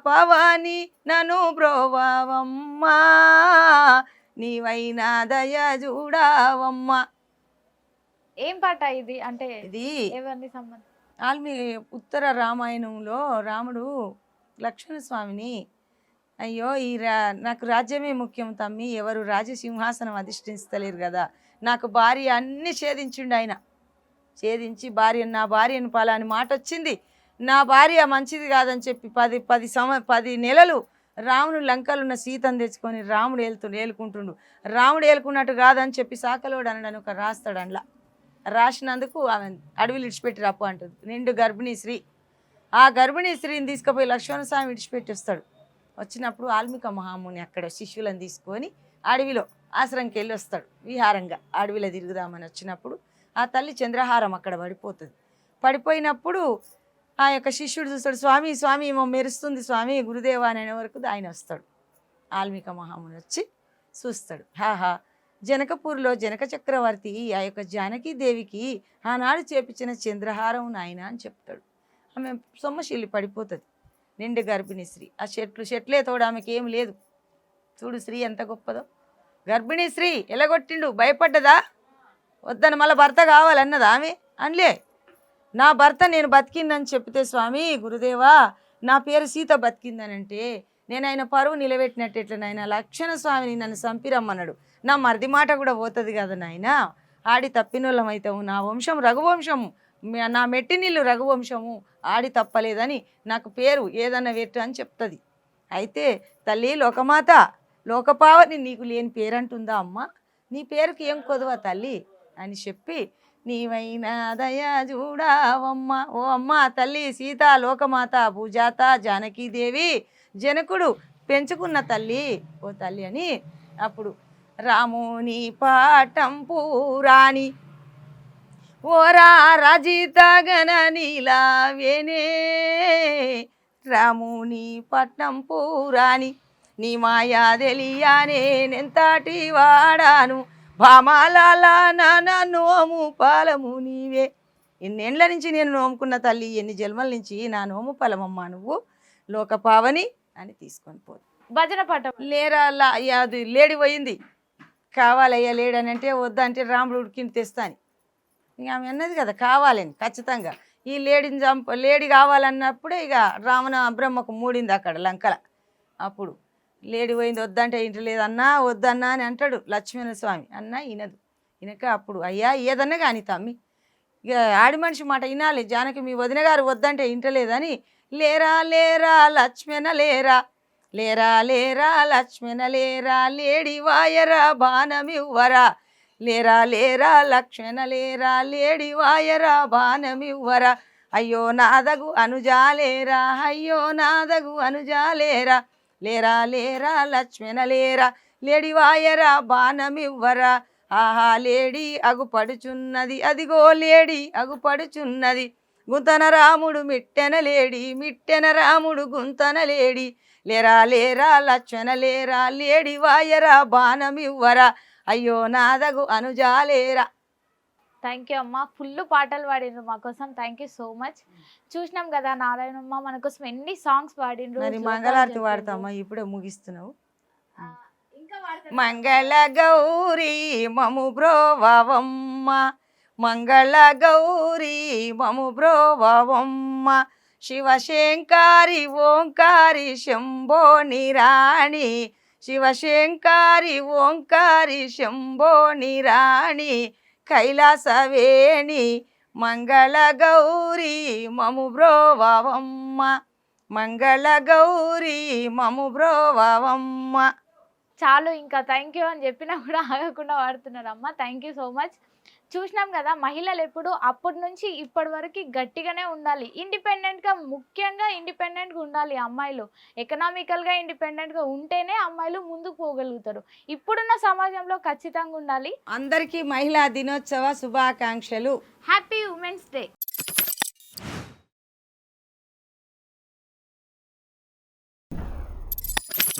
పవాని నను బ్రోవావమ్మ, నీవైనా దయ చూడావమ్మ. ఏం పాట ఇది? అంటే ఇది ఎవరిని సంబంధం? ఉత్తర రామాయణంలో రాముడు లక్ష్మణస్వామిని, అయ్యో నాకు రాజ్యమే ముఖ్యం తమ్మి, ఎవరు రాజసింహాసనం అధిష్ఠిస్తలేరు కదా, నాకు భార్య అన్ని ఛేదించిండు ఆయన. ఛేదించి నా భార్యను పలాని మాట వచ్చింది, నా భార్య మంచిది కాదని చెప్పి 10 నెలలు రాముడు లంకలున్న సీతను తెచ్చుకొని రాముడు ఏలుకుంటుండు. రాముడు ఏలుకున్నట్టు కాదని చెప్పి సాకలోడు అనడానికి ఒక రాస్తాడు. అందులో రాసినందుకు ఆమె అడవిలు విడిచిపెట్టి రప్పు అంటుంది. నిండు గర్భిణీ స్త్రీ. ఆ గర్భిణీ స్త్రీని తీసుకుపోయి లక్ష్మణస్వామి విడిచిపెట్టి వస్తాడు. వచ్చినప్పుడు వాల్మీక మహాముని అక్కడ శిష్యులను తీసుకొని అడవిలో ఆశ్రమంకి వెళ్ళి వస్తాడు. విహారంగా అడవిలో తిరుగుదామని వచ్చినప్పుడు ఆ తల్లి చంద్రహారం అక్కడ పడిపోతుంది. పడిపోయినప్పుడు ఆ యొక్క శిష్యుడు చూస్తాడు, స్వామి స్వామి ఏమో మెరుస్తుంది స్వామి, గురుదేవ అనే వరకు ఆయన వస్తాడు. వాల్మీక మహాముని వచ్చి చూస్తాడు. హాహా, జనకపూర్లో జనక చక్రవర్తి ఆ యొక్క జానకీదేవికి ఆనాడు చేపించిన చంద్రహారం నాయన అని చెప్తాడు. ఆమె సొమ్మశీలి పడిపోతుంది. నిండు గర్భిణీ స్త్రీ. ఆ చెట్లే తోడు ఆమెకి ఏం లేదు. చూడు స్త్రీ ఎంత గొప్పదో. గర్భిణీ స్త్రీ ఎలగొట్టిండు, భయపడ్డదా? వద్దని మళ్ళీ భర్త కావాలన్నదా ఆమె? అనలే. నా భర్త నేను బతికిందని చెప్తే స్వామి గురుదేవా నా పేరు సీత బతికిందనంటే నేను ఆయన పరువు నిలబెట్టినట్టు నాయన లక్ష్మణ స్వామిని నన్ను చంపిరమ్మన్నాడు. నా మరిది మాట కూడా పోతుంది కదా నాయన, ఆడి తప్పినోళ్ళం అవుతాము, నా వంశం రఘువంశము, నా మెట్టినీళ్ళు రఘువంశము, ఆడి తప్పలేదని నాకు పేరు ఏదన్నా పెట్టు అని చెప్తుంది. అయితే తల్లి లోకమాత లోకపావని నీకు లేని పేరంటుందా అమ్మ, నీ పేరుకి ఏం కొదవా తల్లి అని చెప్పి నీవైనా దయ చూడావమ్మ, ఓ అమ్మ తల్లి సీత లోకమాత భూజాత జానకీదేవి జనకుడు పెంచుకున్న తల్లి ఓ తల్లి అని. అప్పుడు రాముని పాఠం పూరాణి ఓరా రజిత గణ నీలావేనే, రాముని పట్నం పూరాణి నీ మాయా తెలియానే నెంతటి వాడాను, భామాలాల నాన్న నోము పాలము నీవే. ఎన్నేళ్ల నుంచి నేను నోముకున్న తల్లి, ఎన్ని జన్మల నుంచి నా నోము ఫలమమ్మా నువ్వు, లోకపావని అని తీసుకొని పోదు. భజన పాట లేరా అది లేడి పోయింది, కావాలయ్యా లేడని అంటే వద్దంటే రాముడు ఉడికిని తెస్తాని ఇక ఆమె అన్నది కదా కావాలని ఖచ్చితంగా ఈ లేడీని లేడీ కావాలన్నప్పుడే ఇక రావణ బ్రహ్మకు మూడింది అక్కడ లంకల. అప్పుడు లేడీ పోయింది వద్దంటే ఇంటి లేదన్నా వద్దన్నా అని అంటాడు లక్ష్మణ స్వామి. అన్న వినదు. వినక అప్పుడు అయ్యా ఏదన్నా కానీ తమ్మి ఇక ఆడి మనిషి మాట వినాలి. జానకి మీ వదిన గారు వద్దంటే ఇంటలేదని లేరా లేరా లక్ష్మణ లేరా లేరా లేరా లక్ష్మణ లేరా లేడి వాయరా బాణమివ్వరా లేరా లేరా లక్ష్మణ లేరా లేడి వాయరా బాణమివ్వరా అయ్యో నాదగు అనుజాలేరా అయ్యో నాదగు అనుజాలేరా లేరా లేరా లక్ష్మణ లేరా లేడి వాయరా బాణమివ్వరా ఆహా లేడీ అగుపడుచున్నది అదిగో లేడీ అగుపడుచున్నది గుంతన రాముడు మిట్టెన లేడి మిట్టెన రాముడు గుంతన లేడి లేరా లేరా లక్ష్మణ లేరా లేడి వాయరా బాణమివ్వరా అయ్యో నాదగు అనుజాలేరా. థ్యాంక్ యూ అమ్మ, ఫుల్ పాటలు పాడిండ్రు మా కోసం. Thank you so much. చూసినాం కదా నారాయణమ్మ మన కోసం ఎన్ని సాంగ్స్ పాడిండ్రు. మరి మంగళారతి వాడతామా ఇప్పుడే ముగిస్తున్నావు. ఇంకా మంగళ గౌరీ మము బ్రోవమ్మ మంగళ గౌరీ మము బ్రోవమ్మ శివశంకారి ఓంకారి శంభో నిరాణి శివశంకారి ఓంకారి శంభో నిరాణి కైలాసవేణి మంగళ గౌరీ మము బ్రోవమ్మ మంగళ గౌరీ మము బ్రోవమ్మ. చాలు ఇంకా థ్యాంక్ యూ అని చెప్పినా కూడా ఆగకుండా వాడుతున్నారు అమ్మ. Thank you so much. చూసినాం కదా మహిళలు ఎప్పుడు అప్పటి నుంచి ఇప్పటి వరకు గట్టిగానే ఉండాలి, ఇండిపెండెంట్గా, ముఖ్యంగా ఇండిపెండెంట్గా ఉండాలి అమ్మాయిలు. ఎకనామికల్గా ఇండిపెండెంట్గా ఉంటేనే అమ్మాయిలు ముందుకు పోగలుగుతారు. ఇప్పుడున్న సమాజంలో ఖచ్చితంగా ఉండాలి. అందరికీ మహిళా దినోత్సవ శుభాకాంక్షలు. Happy women's day.